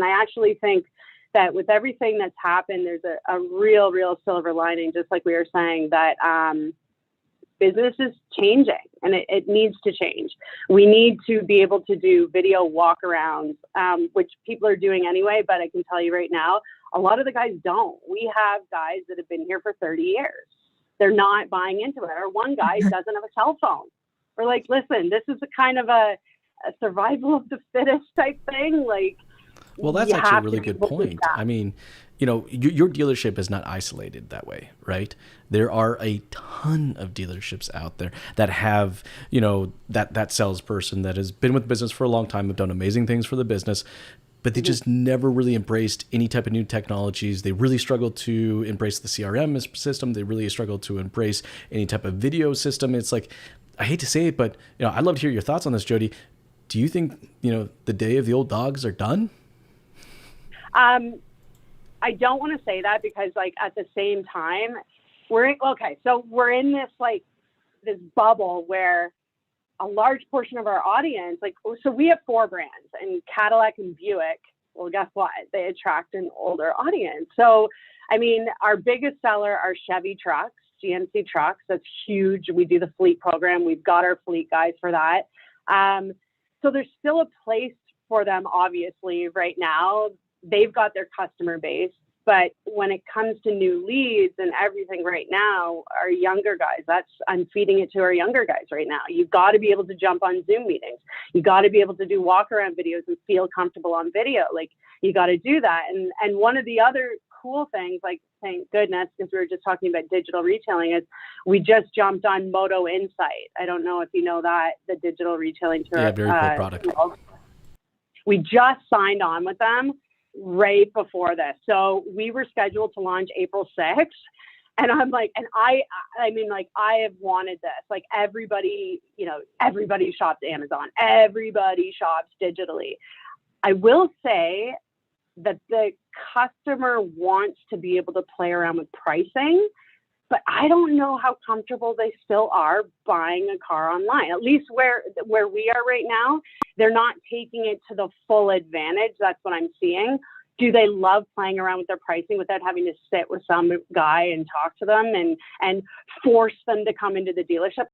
And I actually think that with everything that's happened, there's a real silver lining, just like we were saying, that business is changing, and it needs to change. We need to be able to do video walkarounds, which people are doing anyway, but I can tell you right now, a lot of the guys don't. We have guys that have been here for 30 years. They're not buying into it. Or one guy doesn't have a cell phone. We're like, listen, this is a kind of a survival of the fittest type thing. Like, Well, that's actually a really good point. I mean, your dealership is not isolated that way, right? There are a ton of dealerships out there that have, that salesperson that has been with the business for a long time, have done amazing things for the business, but they just never really embraced any type of new technologies. They really struggle to embrace the CRM system. They really struggle to embrace any type of video system. It's like, I hate to say it, but I'd love to hear your thoughts on this, Jodie. Do you think, the day of the old dogs are done? I don't want to say that, because at the same time, we're in this bubble where a large portion of our audience, so we have 4 brands, and Cadillac and Buick, well, guess what? They attract an older audience. So, I mean, our biggest seller are Chevy trucks, GMC trucks. That's huge. We do the fleet program. We've got our fleet guys for that. So there's still a place for them, obviously, right now. They've got their customer base, but when it comes to new leads and everything right now, our younger guys, I'm feeding it to our younger guys right now. You've got to be able to jump on Zoom meetings. You got to be able to do walk around videos and feel comfortable on video. You got to do that. And one of the other cool things, thank goodness, because we were just talking about digital retailing, is we just jumped on Moto Insight. I don't know if you know that, the digital retailing tour. Yeah, very cool product. We just signed on with them right before this. So we were scheduled to launch April 6th. And I'm like, and I have wanted this. Everybody shops Amazon. Everybody shops digitally. I will say that the customer wants to be able to play around with pricing, but I don't know how comfortable they still are buying a car online. At least where we are right now, they're not taking it to the full advantage. That's what I'm seeing. Do they love playing around with their pricing without having to sit with some guy and talk to them and force them to come into the dealership?